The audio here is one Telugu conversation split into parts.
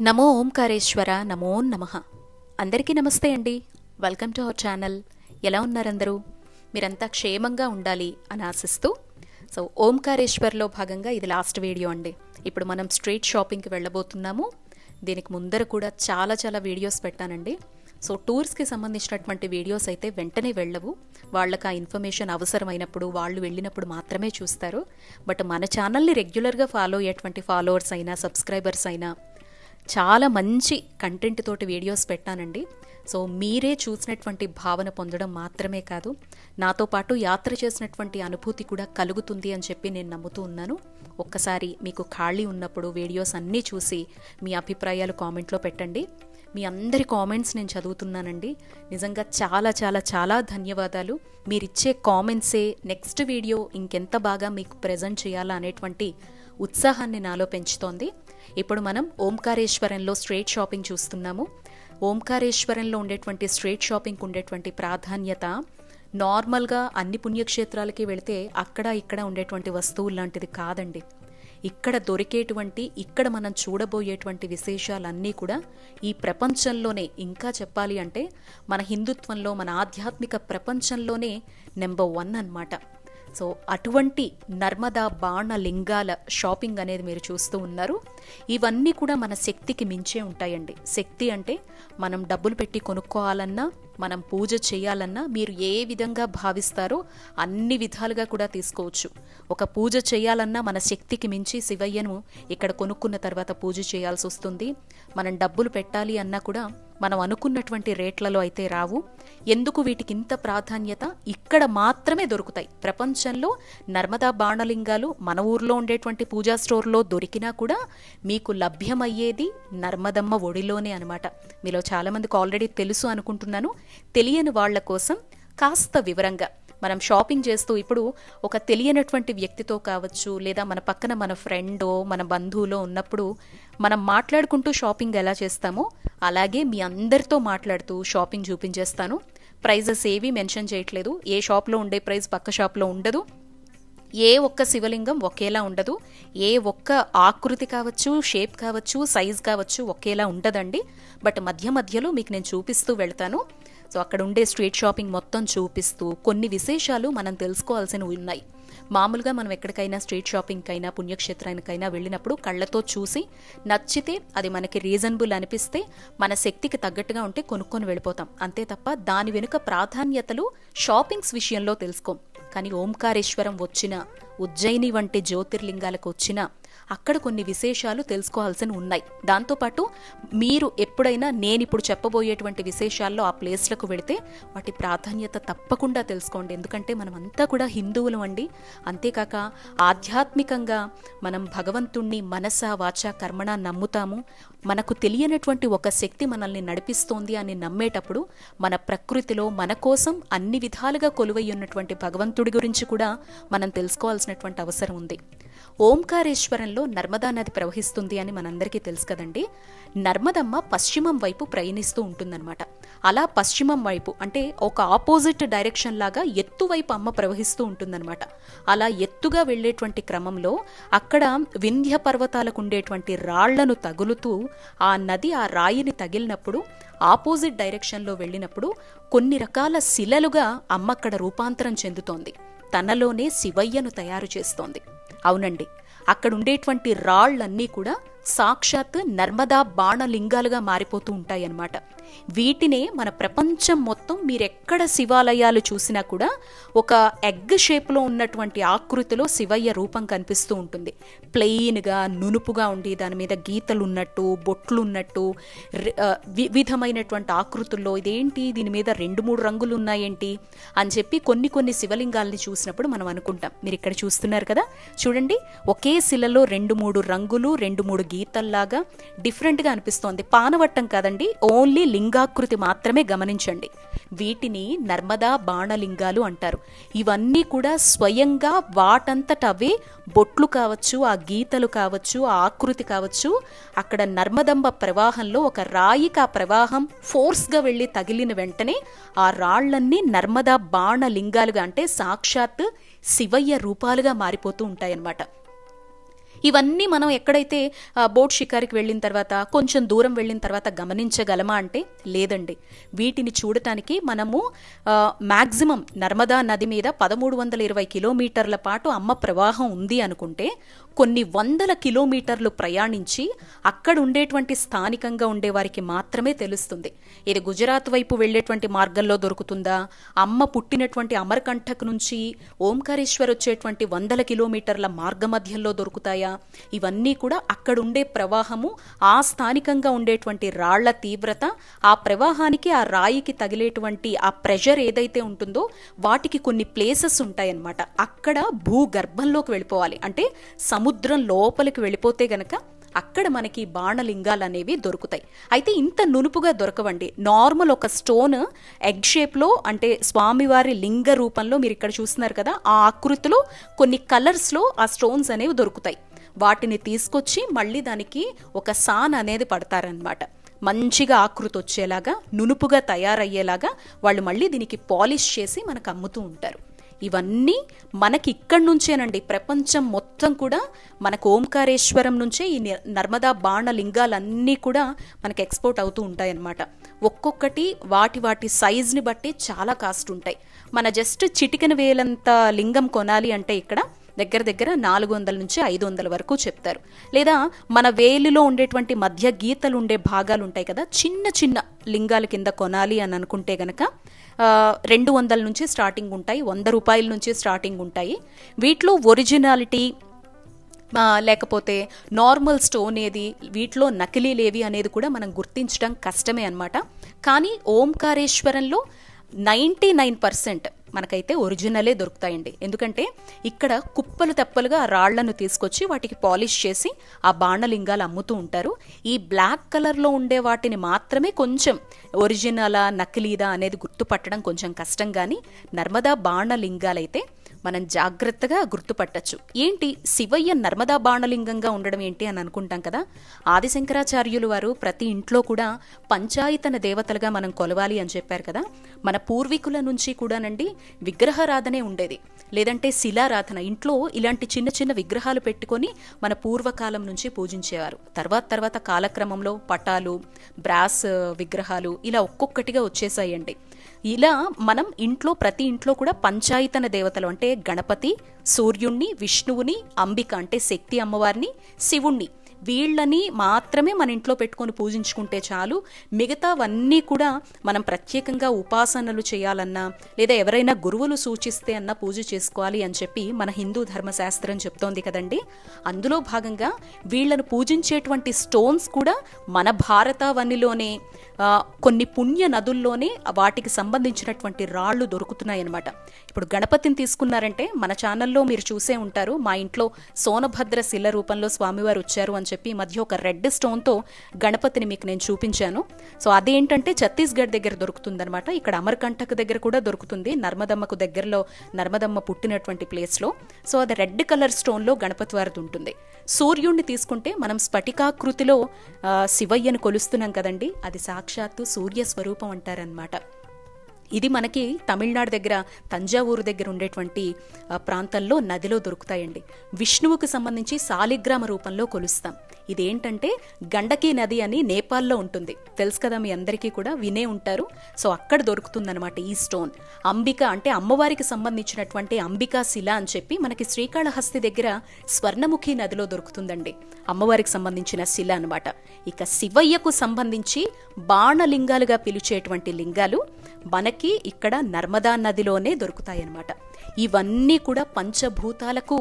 నమో ఓంకారేశ్వర నమో నమః. అందరికీ నమస్తే అండి. Welcome to our channel. ఎలా ఉన్నారందరూ? మీరంతా క్షేమంగా ఉండాలి అని ఆశిస్తూ ఓంకారేశ్వర్లో భాగంగా ఇది లాస్ట్ వీడియో అండి. ఇప్పుడు మనం స్ట్రీట్ షాపింగ్కి వెళ్ళబోతున్నాము. దీనికి ముందర కూడా చాలా వీడియోస్ పెట్టానండి. టూర్స్కి సంబంధించినటువంటి వీడియోస్ అయితే వెంటనే వెళ్ళవు. వాళ్ళకి ఆ ఇన్ఫర్మేషన్ అవసరమైనప్పుడు వాళ్ళు వెళ్ళినప్పుడు మాత్రమే చూస్తారు. బట్ మన ఛానల్ని రెగ్యులర్గా ఫాలో అయ్యేటువంటి ఫాలోవర్స్ అయినా సబ్స్క్రైబర్స్ అయినా చాలా మంచి కంటెంట్ తోటి వీడియోస్ పెట్టానండి. మీరే చూసినటువంటి భావన పొందడం మాత్రమే కాదు, నాతో పాటు యాత్ర చేసినటువంటి అనుభూతి కూడా కలుగుతుంది అని చెప్పి నేను నమ్ముతూ ఉన్నాను. ఒక్కసారి మీకు ఖాళీ ఉన్నప్పుడు వీడియోస్ అన్నీ చూసి మీ అభిప్రాయాలు కామెంట్లో పెట్టండి. మీ అందరి కామెంట్స్ నేను చదువుతున్నానండి. నిజంగా చాలా ధన్యవాదాలు. మీరిచ్చే కామెంట్సే నెక్స్ట్ వీడియో ఇంకెంత బాగా మీకు ప్రజెంట్ చేయాలా అనేటువంటి ఉత్సాహాన్ని నాలో పెంచుతోంది. ఇప్పుడు మనం ఓంకారేశ్వరంలో స్ట్రీట్ షాపింగ్ చూస్తున్నాము. ఓంకారేశ్వరంలో ఉండేటువంటి స్ట్రీట్ షాపింగ్ ఉండేటువంటి ప్రాధాన్యత నార్మల్గా అన్ని పుణ్యక్షేత్రాలకి వెళితే అక్కడ ఇక్కడ ఉండేటువంటి వస్తువులు లాంటిది కాదండి. ఇక్కడ దొరికేటువంటి, ఇక్కడ మనం చూడబోయేటువంటి విశేషాలన్నీ కూడా ఈ ప్రపంచంలోనే, ఇంకా చెప్పాలి అంటే మన హిందుత్వంలో, మన ఆధ్యాత్మిక ప్రపంచంలోనే నెంబర్ 1 అన్నమాట. అటువంటి నర్మదా బాణ లింగాల షాపింగ్ అనేది మీరు చూస్తూ ఉన్నారు. ఇవన్నీ కూడా మన శక్తికి మించే ఉంటాయండి. శక్తి అంటే మనం డబ్బులు పెట్టి కొనుక్కోవాలన్నా, మనం పూజ చేయాలన్నా మీరు ఏ విధంగా భావిస్తారో అన్ని విధాలుగా కూడా తీసుకోవచ్చు. ఒక పూజ చేయాలన్నా మన శక్తికి మించి శివయ్యను ఇక్కడ కొనుక్కున్న తర్వాత పూజ చేయాల్సి వస్తుంది. మనం డబ్బులు పెట్టాలి అన్నా కూడా మనం అనుకున్నటువంటి రేట్లలో అయితే రావు. ఎందుకు వీటికి ఇంత ప్రాధాన్యత? ఇక్కడ మాత్రమే దొరుకుతాయి. ప్రపంచంలో నర్మదా బాణలింగాలు మన ఊర్లో ఉండేటువంటి పూజా స్టోర్లో దొరికినా కూడా మీకు లభ్యమయ్యేది నర్మదమ్మ ఒడిలోనే అనమాట. మీలో చాలామందికి ఆల్రెడీ తెలుసు అనుకుంటున్నాను. తెలియని వాళ్ల కోసం కాస్త వివరంగా, మనం షాపింగ్ చేస్తూ ఇప్పుడు ఒక తెలియనటువంటి వ్యక్తితో కావచ్చు, లేదా మన పక్కన మన ఫ్రెండో మన బంధువులో ఉన్నప్పుడు మనం మాట్లాడుకుంటూ షాపింగ్ ఎలా చేస్తామో అలాగే మీ అందరితో మాట్లాడుతూ షాపింగ్ చూపించేస్తాను. ప్రైజెస్ ఏవి మెన్షన్ చేయట్లేదు. ఏ షాప్లో ఉండే ప్రైస్ పక్క షాప్లో ఉండదు. ఏ ఒక్క శివలింగం ఒకేలా ఉండదు. ఏ ఒక్క ఆకృతి కావచ్చు, షేప్ కావచ్చు, సైజ్ కావచ్చు ఒకేలా ఉండదండి. బట్ మధ్యలో మీకు నేను చూపిస్తూ వెళ్తాను. అక్కడ ఉండే స్ట్రీట్ షాపింగ్ మొత్తం చూపిస్తూ కొన్ని విశేషాలు మనం తెలుసుకోవాల్సినవి ఉన్నాయి. మామూలుగా మనం ఎక్కడికైనా స్ట్రీట్ షాపింగ్కైనా పుణ్యక్షేత్రానికైనా వెళ్ళినప్పుడు కళ్ళతో చూసి నచ్చితే, అది మనకి రీజనబుల్ అనిపిస్తే, మన శక్తికి తగ్గట్టుగా ఉంటే కొనుక్కొని వెళ్ళిపోతాం. అంతే తప్ప దాని వెనుక ప్రాధాన్యతలు షాపింగ్స్ విషయంలో తెలుసుకోం. కానీ ఓంకారేశ్వరం వచ్చినా, ఉజ్జయిని వంటి జ్యోతిర్లింగాలకు వచ్చినా అక్కడ కొన్ని విశేషాలు తెలుసుకోవాల్సి ఉన్నాయి. దాంతోపాటు మీరు ఎప్పుడైనా నేనిప్పుడు చెప్పబోయేటువంటి విశేషాల్లో ఆ ప్లేస్లకు వెళితే వాటి ప్రాధాన్యత తప్పకుండా తెలుసుకోండి. ఎందుకంటే మనం అంతా కూడా హిందువులం అండి. అంతేకాక ఆధ్యాత్మికంగా మనం భగవంతుణ్ణి మనస వాచ కర్మణ నమ్ముతాము. మనకు తెలియనటువంటి ఒక శక్తి మనల్ని నడిపిస్తోంది అని నమ్మేటప్పుడు మన ప్రకృతిలో మన కోసం అన్ని విధాలుగా కొలువై ఉన్నటువంటి భగవంతుడి గురించి కూడా మనం తెలుసుకోవాల్సినటువంటి అవసరం ఉంది. ఓంకారేశ్వరంలో నర్మదా నది ప్రవహిస్తుంది అని మనందరికీ తెలుసు కదండి. నర్మదమ్మ పశ్చిమం వైపు ప్రయాణిస్తూ ఉంటుందన్నమాట. అలా పశ్చిమం వైపు అంటే ఒక ఆపోజిట్ డైరెక్షన్ లాగా ఎత్తువైపు అమ్మ ప్రవహిస్తూ ఉంటుందన్నమాట. అలా ఎత్తుగా వెళ్లేటువంటి క్రమంలో అక్కడ వింధ్య పర్వతాలకు ఉండేటువంటి రాళ్లను తగులుతూ ఆ నది ఆ రాయిని తగిలినప్పుడు, ఆపోజిట్ డైరెక్షన్లో వెళ్ళినప్పుడు కొన్ని రకాల శిలలుగా అమ్మ అక్కడ రూపాంతరం చెందుతోంది. తనలోనే శివయ్యను తయారు చేస్తోంది. అవునండి, అక్కడ ఉండేటువంటి రాళ్లన్నీ కూడా సాక్షాత్ నర్మదా బాణలింగాలుగా మారిపోతూ ఉంటాయన్నమాట. వీటినే మన ప్రపంచం మొత్తం మీరెక్కడ శివాలయాలు చూసినా కూడా ఒక ఎగ్ షేప్లో ఉన్నటువంటి ఆకృతిలో శివయ్య రూపం కనిపిస్తూ ఉంటుంది. ప్లెయిన్గా, నునుపుగా ఉండి దాని మీద గీతలు ఉన్నట్టు, బొట్లు ఉన్నట్టు, వివిధమైనటువంటి ఆకృతుల్లో ఇదేంటి, దీని మీద 2-3 రంగులు ఉన్నాయేంటి అని చెప్పి కొన్ని శివలింగాల్ని చూసినప్పుడు మనం అనుకుంటాం. మీరు ఇక్కడ చూస్తున్నారు కదా, చూడండి, ఒకే శిలలో 2-3 రంగులు, 2-3 గీతల్లాగా డిఫరెంట్గా అనిపిస్తోంది. పానవట్టం కాదండి, ఓన్లీ లింగాకృతి మాత్రమే గమనించండి. వీటిని నర్మదా బాణలింగాలు అంటారు. ఇవన్నీ కూడా స్వయంగా వాటంతటవే బొట్లు కావచ్చు, ఆ గీతలు కావచ్చు, ఆ ఆకృతి కావచ్చు, అక్కడ నర్మదంబ ప్రవాహంలో ఒక రాయికి ఆ ప్రవాహం ఫోర్స్గా వెళ్ళి తగిలిన వెంటనే ఆ రాళ్లన్నీ నర్మదా బాణలింగాలుగా, అంటే సాక్షాత్ శివయ్య రూపాలుగా మారిపోతూ ఉంటాయన్నమాట. ఇవన్నీ మనం ఎక్కడైతే బోట్ షికారికి వెళ్ళిన తర్వాత కొంచెం దూరం వెళ్ళిన తర్వాత గమనించగలమా అంటే లేదండి. వీటిని చూడటానికి మనము మ్యాక్సిమం నర్మదా నది మీద 1320 కిలోమీటర్ల పాటు అమ్మ ప్రవాహం ఉంది అనుకుంటే కొన్ని వందల కిలోమీటర్లు ప్రయాణించి అక్కడ ఉండేటువంటి స్థానికంగా ఉండేవారికి మాత్రమే తెలుస్తుంది. ఇది గుజరాత్ వైపు వెళ్లేటువంటి మార్గంలో దొరుకుతుందా, అమ్మ పుట్టినటువంటి అమర్కంఠక్ నుంచి ఓంకారేశ్వర్ వచ్చేటువంటి వందల కిలోమీటర్ల మార్గ మధ్యంలో దొరుకుతాయా, ఇవన్నీ కూడా అక్కడుండే ప్రవాహము, ఆ స్థానికంగా ఉండేటువంటి రాళ్ల తీవ్రత, ఆ ప్రవాహానికి ఆ రాయికి తగిలేటువంటి ఆ ప్రెషర్ ఏదైతే ఉంటుందో వాటికి కొన్ని ప్లేసెస్ ఉంటాయన్నమాట. అక్కడ భూగర్భంలోకి వెళ్ళిపోవాలి, అంటే సముద్రం లోపలికి వెళ్ళిపోతే గనక అక్కడ మనకి బాణలింగాలు అనేవి దొరుకుతాయి. అయితే ఇంత నునుపుగా దొరకవండి. నార్మల్ ఒక స్టోన్ ఎగ్ షేప్లో, అంటే స్వామివారి లింగ రూపంలో మీరు ఇక్కడ చూస్తున్నారు కదా, ఆ ఆకృతిలో కొన్ని కలర్స్లో ఆ స్టోన్స్ అనేవి దొరుకుతాయి. వాటిని తీసుకొచ్చి మళ్ళీ దానికి ఒక సాన్ అనేది పడతారనమాట. మంచిగా ఆకృతి వచ్చేలాగా, నునుపుగా తయారయ్యేలాగా వాళ్ళు మళ్ళీ దీనికి పాలిష్ చేసి మనకు అమ్ముతూ ఉంటారు. ఇవన్నీ మనకి ఇక్కడి నుంచేనండి, ప్రపంచం మొత్తం కూడా మనకు ఓంకారేశ్వరం నుంచే ఈ నర్మదా బాణలింగాలన్నీ కూడా మనకి ఎక్స్పోర్ట్ అవుతూ ఉంటాయన్నమాట. ఒక్కొక్కటి వాటి సైజ్ని బట్టి చాలా కాస్ట్ ఉంటాయి. మన జస్ట్ చిటికెన వేలంత లింగం కొనాలి అంటే ఇక్కడ దగ్గర దగ్గర 400 నుంచి 500 వరకు చెప్తారు. లేదా మన వేలిలో ఉండేటువంటి మధ్య గీతలు ఉండే భాగాలు ఉంటాయి కదా, చిన్న చిన్న లింగాల కింద కొనాలి అని అనుకుంటే గనక 200 నుంచి స్టార్టింగ్ ఉంటాయి, 100 రూపాయల నుంచి స్టార్టింగ్ ఉంటాయి. వీటిలో ఒరిజినాలిటీ లేకపోతే నార్మల్ స్టోన్ ఏది, వీటిలో నకిలీలేవి అనేది కూడా మనం గుర్తించడం కష్టమే అన్నమాట. కానీ ఓంకారేశ్వరంలో 99% మనకైతే ఒరిజినలే దొరుకుతాయండి. ఎందుకంటే ఇక్కడ కుప్పలు తెప్పలుగా రాళ్లను తీసుకొచ్చి వాటికి పాలిష్ చేసి ఆ బాణలింగాలు అమ్ముతూ ఉంటారు. ఈ బ్లాక్ కలర్లో ఉండే వాటిని మాత్రమే కొంచెం ఒరిజినలా నకిలీదా అనేది గుర్తుపట్టడం కొంచెం కష్టం. కానీ నర్మదా బాణలింగాలైతే మనం జాగ్రత్తగా గుర్తుపట్టచ్చు. ఏంటి శివయ్య నర్మదా బాణలింగంగా ఉండడం ఏంటి అని అనుకుంటాం కదా. ఆదిశంకరాచార్యులు వారు ప్రతి ఇంట్లో కూడా పంచాయతన దేవతలుగా మనం కొలవాలి అని చెప్పారు కదా. మన పూర్వీకుల నుంచి కూడానండి విగ్రహారాధనే ఉండేది, లేదంటే శిలారాధన. ఇంట్లో ఇలాంటి చిన్న చిన్న విగ్రహాలు పెట్టుకొని మన పూర్వకాలం నుంచి పూజించేవారు. తర్వాత కాలక్రమంలో పటాలు, బ్రాస్ విగ్రహాలు ఇలా ఒక్కొక్కటిగా వచ్చేసాయండి. ఇలా మనం ఇంట్లో ప్రతి ఇంట్లో కూడా పంచాయతన దేవతలు అంటే గణపతి, సూర్యుణ్ణి, విష్ణువుని, అంబిక అంటే శక్తి అమ్మవారిని, శివుణ్ణి, వీళ్ళని మాత్రమే మన ఇంట్లో పెట్టుకొని పూజించుకుంటే చాలు. మిగతావన్నీ కూడా మనం ప్రత్యేకంగా ఉపాసనలు చేయాలన్నా లేదా ఎవరైనా గురువులు సూచిస్తే అన్నా పూజ చేసుకోవాలి అని చెప్పి మన హిందూ ధర్మశాస్త్రం చెప్తోంది కదండి. అందులో భాగంగా వీళ్ళను పూజించేటువంటి స్టోన్స్ కూడా మన భారతావనిలోనే కొన్ని పుణ్య నదుల్లోనే వాటికి సంబంధించినటువంటి రాళ్లు దొరుకుతున్నాయన్నమాట. ఇప్పుడు గణపతిని తీసుకున్నారంటే మన ఛానల్లో మీరు చూసే ఉంటారు, మా ఇంట్లో సోనభద్ర శిల రూపంలో స్వామివారు వచ్చారు అని చెప్పి మధ్య ఒక రెడ్ స్టోన్తో గణపతిని మీకు నేను చూపించాను. సో అదేంటంటే ఛత్తీస్గఢ్ దగ్గర దొరుకుతుందనమాట. ఇక్కడ అమర్కంటక్ దగ్గర కూడా దొరుకుతుంది, నర్మదమ్మకు దగ్గరలో, నర్మదమ్మ పుట్టినటువంటి ప్లేస్లో. సో అది రెడ్ కలర్ స్టోన్లో గణపతి వారిది ఉంటుంది. సూర్యుడిని తీసుకుంటే మనం స్ఫటికాకృతిలో శివయ్యను కొలుస్తున్నాం కదండి, అది సాక్షాత్తు సూర్య స్వరూపం అంటారనమాట. ఇది మనకి తమిళనాడు దగ్గర తంజావూరు దగ్గర ఉండేటువంటి ప్రాంతంలో నదిలో దొరుకుతాయండి. విష్ణువుకు సంబంధించి సాలిగ్రామ రూపంలో కొలుస్తాం. ఇదేంటంటే గండకీ నది అని నేపాల్లో ఉంటుంది, తెలుసు కదా మీ అందరికీ కూడా, వినే ఉంటారు. సో అక్కడ దొరుకుతుందనమాట ఈ స్టోన్. అంబిక అంటే అమ్మవారికి సంబంధించినటువంటి అంబికా శిల అని చెప్పి మనకి శ్రీకాళహస్తి దగ్గర స్వర్ణముఖి నదిలో దొరుకుతుందండి, అమ్మవారికి సంబంధించిన శిల అనమాట. ఇక శివయ్యకు సంబంధించి బాణలింగాలుగా పిలిచేటువంటి లింగాలు మనకి ఇక్కడ నర్మదా నదిలోనే దొరుకుతాయన్నమాట. ఇవన్నీ కూడా పంచభూతాలకు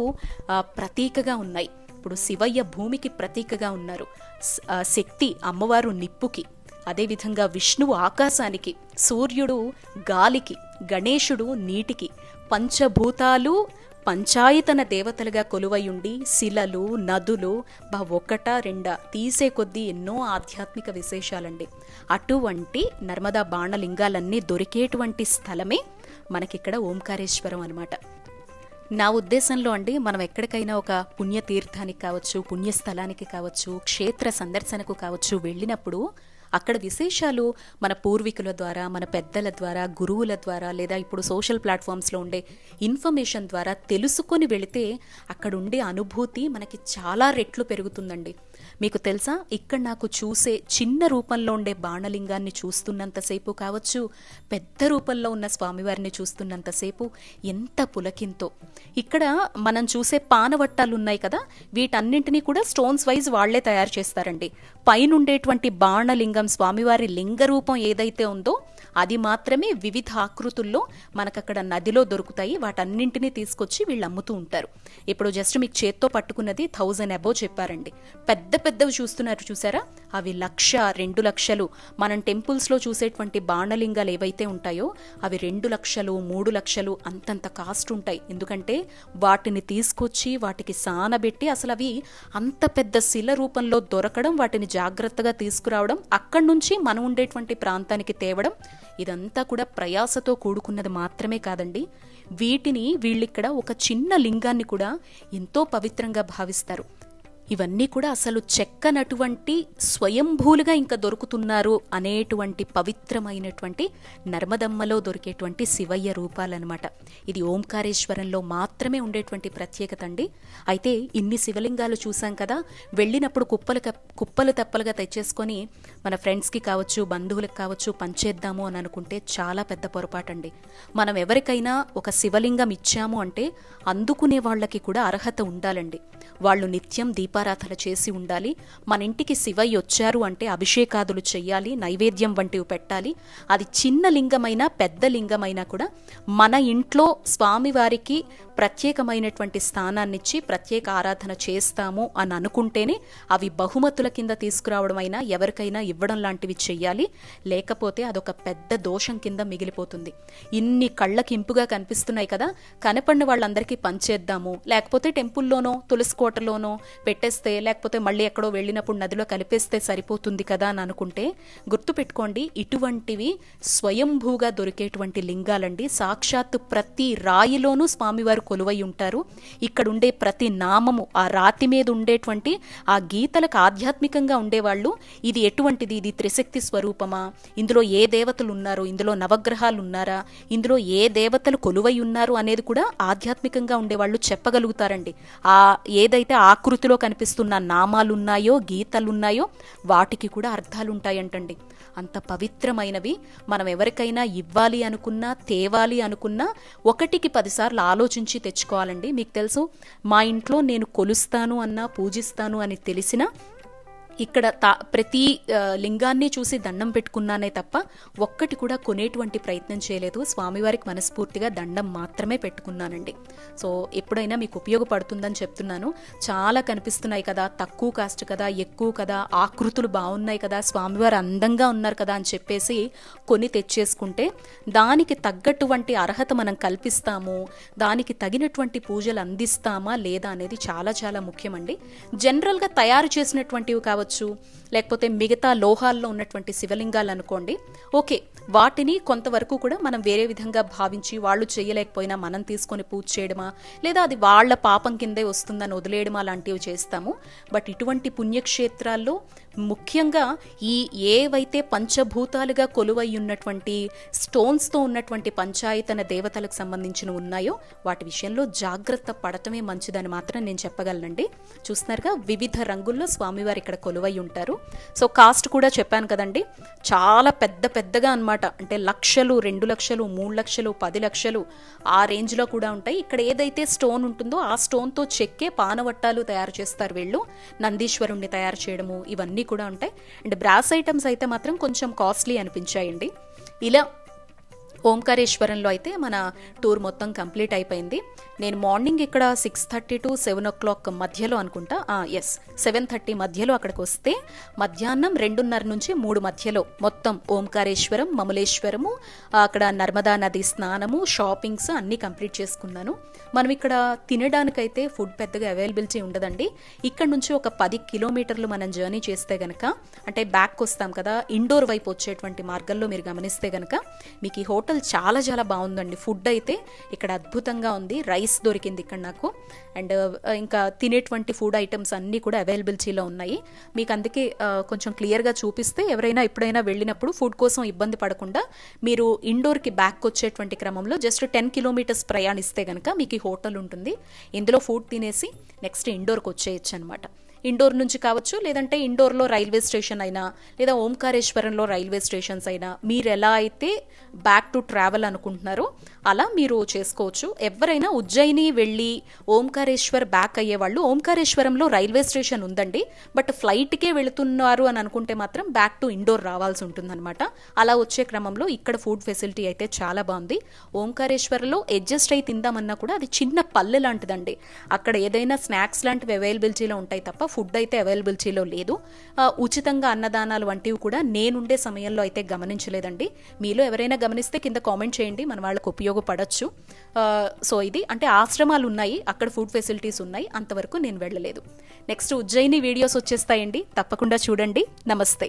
ప్రతీకగా ఉన్నాయి. ఇప్పుడు శివయ్య భూమికి ప్రతీకగా ఉన్నారు, శక్తి అమ్మవారు నిప్పుకి, అదేవిధంగా విష్ణువు ఆకాశానికి, సూర్యుడు గాలికి, గణేశుడు నీటికి, పంచభూతాలు పంచాయతన దేవతలుగా కొలువయుండి శిలలు, నదులు, ఒకటా రెండా తీసే కొద్దీ ఎన్నో ఆధ్యాత్మిక విశేషాలండి. అటువంటి నర్మదా బాణలింగాలన్నీ దొరికేటువంటి స్థలమే మనకిక్కడ ఓంకారేశ్వరం అనమాట. నా ఉద్దేశంలో అండి, మనం ఎక్కడికైనా ఒక పుణ్యతీర్థానికి కావచ్చు, పుణ్యస్థలానికి కావచ్చు, క్షేత్ర సందర్శనకు కావచ్చు వెళ్ళినప్పుడు అక్కడ విశేషాలు మన పూర్వీకుల ద్వారా, మన పెద్దల ద్వారా, గురువుల ద్వారా, లేదా ఇప్పుడు సోషల్ ప్లాట్ఫామ్స్లో ఉండే ఇన్ఫర్మేషన్ ద్వారా తెలుసుకొని వెళితే అక్కడ ఉండే అనుభూతి మనకి చాలా రెట్లు పెరుగుతుందండి. మీకు తెలుసా, ఇక్కడ నాకు చూసే చిన్న రూపంలో ఉండే బాణలింగాన్ని చూస్తున్నంతసేపు కావచ్చు, పెద్ద రూపంలో ఉన్న స్వామివారిని చూస్తున్నంతసేపు ఎంత పులకింతో. ఇక్కడ మనం చూసే పానవట్టాలు ఉన్నాయి కదా, వీటన్నింటినీ కూడా స్టోన్స్ వైజ్ వాళ్లే తయారు చేస్తారండి. పైనుండేటువంటి బాణలింగం, స్వామివారి లింగ రూపం ఏదైతే ఉందో అది మాత్రమే వివిధ ఆకృతుల్లో మనకక్కడ నదిలో దొరుకుతాయి. వాటన్నింటినీ తీసుకొచ్చి వీళ్ళు అమ్ముతూ ఉంటారు. ఇప్పుడు జస్ట్ మీకు చేత్తో పట్టుకున్నది 1000 అబోవ్ చెప్పారండి. పెద్ద పెద్దవి చూస్తున్నారు చూసారా, అవి 1,00,000, 2,00,000. మనం టెంపుల్స్లో చూసేటువంటి బాణలింగాలు ఏవైతే ఉంటాయో అవి 2,00,000, 3,00,000 అంతంత కాస్ట్ ఉంటాయి. ఎందుకంటే వాటిని తీసుకొచ్చి వాటికి సానబెట్టి అసలు అవి అంత పెద్ద శిల రూపంలో దొరకడం, వాటిని జాగ్రత్తగా తీసుకురావడం, అక్కడి నుంచి మనం ఉండేటువంటి ప్రాంతానికి తేవడం, ఇదంతా కూడా ప్రయాసతో కూడుకున్నది మాత్రమే కాదండి. వీటిని వీళ్ళిక్కడ ఒక చిన్న లింగాన్ని కూడా ఎంతో పవిత్రంగా భావిస్తారు. ఇవన్నీ కూడా అసలు చెక్కనటువంటి స్వయంభూలుగా ఇంకా దొరుకుతున్నారు అనేటువంటి పవిత్రమైనటువంటి నర్మదమ్మలో దొరికేటువంటి శివయ్య రూపాలన్నమాట. ఇది ఓంకారేశ్వరంలో మాత్రమే ఉండేటువంటి ప్రత్యేకత అండి. అయితే ఇన్ని శివలింగాలు చూసాం కదా, వెళ్ళినప్పుడు కుప్పలు తెప్పలుగా తెచ్చేసుకొని మన ఫ్రెండ్స్కి కావచ్చు, బంధువులకు కావచ్చు పంచేద్దాము అని అనుకుంటే చాలా పెద్ద పొరపాటండి. మనం ఎవరికైనా ఒక శివలింగం ఇచ్చాము అంటే అందుకునే వాళ్ళకి కూడా అర్హత ఉండాలండి. వాళ్ళు నిత్యం దీపారాధన చేసి ఉండాలి. మన ఇంటికి శివయ్య వచ్చారు అంటే అభిషేకాదులు చెయ్యాలి, నైవేద్యం వంటివి పెట్టాలి. అది చిన్న లింగమైనా పెద్ద లింగమైనా కూడా మన ఇంట్లో స్వామివారికి ప్రత్యేకమైనటువంటి స్థానాన్నిచ్చి ప్రత్యేక ఆరాధన చేస్తాము అని అనుకుంటేనే అవి బహుమతుల కింద తీసుకురావడమైనా ఎవరికైనా ఇవ్వడం లాంటివి చెయ్యాలి. లేకపోతే అదొక పెద్ద దోషం కింద మిగిలిపోతుంది. ఇన్ని కళ్ళకి ఇంపుగా కనిపిస్తున్నాయి కదా, కనపడిన వాళ్ళందరికీ పంచేద్దాము, లేకపోతే టెంపుల్లోనో తులసికోటలోనో పెట్టేస్తే, లేకపోతే మళ్ళీ ఎక్కడో వెళ్ళినప్పుడు నదిలో కలిపేస్తే సరిపోతుంది కదా అని అనుకుంటే గుర్తుపెట్టుకోండి, ఇటువంటివి స్వయంభూగా దొరికేటువంటి లింగాలండి. సాక్షాత్తు ప్రతి రాయిలోనూ స్వామివారు కొలువై ఉంటారు. ఇక్కడ ఉండే ప్రతి నామము, ఆ రాతి మీద ఉండేటువంటి ఆ గీతలకు ఆధ్యాత్మికంగా ఉండేవాళ్ళు ఇది ఎటువంటిది, ఇది త్రిశక్తి స్వరూపమా, ఇందులో ఏ దేవతలు ఉన్నారు, ఇందులో నవగ్రహాలు ఉన్నారా, ఇందులో ఏ దేవతలు కొలువై ఉన్నారు అనేది కూడా ఆధ్యాత్మికంగా ఉండేవాళ్ళు చెప్పగలుగుతారండి. ఆ ఏదైతే ఆకృతిలో కనిపిస్తున్న నామాలున్నాయో, గీతలున్నాయో వాటికి కూడా అర్థాలుంటాయంటండి. అంత పవిత్రమైనవి. మనం ఎవరికైనా ఇవ్వాలి అనుకున్నా, తేవాలి అనుకున్నా 1కి 10 సార్లు ఆలోచించి తెచ్చుకోవాలండి. మీకు తెలుసు, మా ఇంట్లో నేను కొలుస్తాను అన్నా, పూజిస్తాను అని తెలిసినా ఇక్కడ ప్రతి లింగాన్ని చూసి దండం పెట్టుకున్నానే తప్ప ఒక్కటి కూడా కొనేటువంటి ప్రయత్నం చేయలేదు. స్వామివారికి మనస్ఫూర్తిగా దండం మాత్రమే పెట్టుకున్నానండి. సో ఎప్పుడైనా మీకు ఉపయోగపడుతుందని చెప్తున్నాను. చాలా కనిపిస్తున్నాయి కదా, తక్కువ కాస్ట్ కదా, ఎక్కువ కదా, ఆకృతులు బాగున్నాయి కదా, స్వామివారు అందంగా ఉన్నారు కదా అని చెప్పేసి కొని తెచ్చేసుకుంటే దానికి తగ్గటువంటి అర్హత మనం కల్పిస్తాము, దానికి తగినటువంటి పూజలు అందిస్తామా లేదా అనేది చాలా చాలా ముఖ్యమండి. జనరల్గా తయారు చేసినటువంటివి కావచ్చు, లేకపోతే మిగతా లోహాల్లో ఉన్నటువంటి శివలింగాలు అనుకోండి, ఓకే, వాటిని కొంతవరకు కూడా మనం వేరే విధంగా భావించి వాళ్ళు చేయలేకపోయినా మనం తీసుకొని పూజ చేయడమా, లేదా అది వాళ్ళ పాపం కిందే వస్తుందని వదిలేయడమా లాంటివి చేస్తాము. బట్ ఇటువంటి పుణ్యక్షేత్రాల్లో ముఖ్యంగా ఈ ఏవైతే పంచభూతాలుగా కొలువై ఉన్నటువంటి స్టోన్స్తో ఉన్నటువంటి పంచాయతన దేవతలకు సంబంధించిన ఉన్నాయో వాటి విషయంలో జాగ్రత్త పడటమే మంచిదని మాత్రం నేను చెప్పగలనండి. చూస్తున్నారుగా, వివిధ రంగుల్లో స్వామివారు ఇక్కడ కొలువై ఉంటారు. సో కాస్ట్ కూడా చెప్పాను కదండి, చాలా పెద్దగా అన్నమాట. అంటే లక్షలు, 2 లక్షలు, 3 లక్షలు, 10 లక్షలు ఆ రేంజ్లో కూడా ఉంటాయి. ఇక్కడ ఏదైతే స్టోన్ ఉంటుందో ఆ స్టోన్తో చెక్కే పానవట్టాలు తయారు చేస్తారు వీళ్ళు. నందీశ్వరుణ్ణి తయారు చేయడము ఇవన్నీ కూడా ఉంటాయి. అండ్ బ్రాస్ ఐటమ్స్ అయితే మాత్రం కొంచెం కాస్ట్లీ అనిపించాయండి. ఇలా ఓంకారేశ్వరంలో అయితే మన టూర్ మొత్తం కంప్లీట్ అయిపోయింది. నేను మార్నింగ్ ఇక్కడ 6:30 to 7 o'clock మధ్యలో అనుకుంటా, 7:30 మధ్యలో అక్కడికి వస్తే మధ్యాహ్నం 2:30 నుంచి 3 మధ్యలో మొత్తం ఓంకారేశ్వరం, మమలేశ్వరము, అక్కడ నర్మదా నది స్నానము, షాపింగ్స్ అన్నీ కంప్లీట్ చేసుకున్నాను. మనం ఇక్కడ తినడానికైతే ఫుడ్ పెద్దగా అవైలబిలిటీ ఉండదండి. ఇక్కడ నుంచి ఒక 10 కిలోమీటర్లు మనం జర్నీ చేస్తే గనక, అంటే బ్యాక్ వస్తాం కదా, ఇండోర్ వైపు వచ్చేటువంటి మార్గంలో మీరు గమనిస్తే గనక మీకు ఈ హోటల్ చాలా చాలా బాగుందండి. ఫుడ్ అయితే ఇక్కడ అద్భుతంగా ఉంది. రైస్ రైస్ దొరికింది ఇక్కడ నాకు. అండ్ ఇంకా తినేటువంటి ఫుడ్ ఐటమ్స్ అన్నీ కూడా అవైలబిలిటీలో ఉన్నాయి. మీకు అందుకే కొంచెం క్లియర్గా చూపిస్తే ఎవరైనా ఎప్పుడైనా వెళ్ళినప్పుడు ఫుడ్ కోసం ఇబ్బంది పడకుండా మీరు ఇండోర్కి బ్యాక్ వచ్చేటువంటి క్రమంలో జస్ట్ 10 కిలోమీటర్స్ ప్రయాణిస్తే కనుక మీకు ఈ హోటల్ ఉంటుంది. ఇందులో ఫుడ్ తినేసి నెక్స్ట్ ఇండోర్కి వచ్చేయచ్చు అనమాట. ఇండోర్ నుంచి కావచ్చు, లేదంటే ఇండోర్లో రైల్వే స్టేషన్ అయినా, లేదా ఓంకారేశ్వరంలో రైల్వే స్టేషన్స్ అయినా మీరు ఎలా అయితే బ్యాక్ టు ట్రావెల్ అనుకుంటున్నారో అలా మీరు చేసుకోవచ్చు. ఎవరైనా ఉజ్జయిని వెళ్ళి ఓంకారేశ్వర్ బ్యాక్ అయ్యేవాళ్ళు, ఓంకారేశ్వరంలో రైల్వే స్టేషన్ ఉందండి, బట్ ఫ్లైట్కే వెళుతున్నారు అని అనుకుంటే మాత్రం బ్యాక్ టు ఇండోర్ రావాల్సి ఉంటుందన్నమాట. అలా వచ్చే క్రమంలో ఇక్కడ ఫుడ్ ఫెసిలిటీ అయితే చాలా బాగుంది. ఓంకారేశ్వర్లో అడ్జస్ట్ అయి తిందామన్నా కూడా అది చిన్న పల్లె లాంటిదండి. అక్కడ ఏదైనా స్నాక్స్ లాంటివి అవైలబిలిటీలో ఉంటాయి తప్ప ఫుడ్ అయితే అవైలబిలిటీలో లేదు. ఉచితంగా అన్నదానాలు వంటివి కూడా నేనుండే సమయంలో అయితే గమనించలేదండి. మీలో ఎవరైనా గమనిస్తే కింద కామెంట్ చేయండి, మన వాళ్ళకు ఉపయోగపడచ్చు. సో ఇది అంటే ఆశ్రమాలు ఉన్నాయి, అక్కడ ఫుడ్ ఫెసిలిటీస్ ఉన్నాయి, అంతవరకు నేను వెళ్ళలేదు. నెక్స్ట్ ఉజ్జయిని వీడియోస్ వచ్చేస్తాయండి, తప్పకుండా చూడండి. నమస్తే.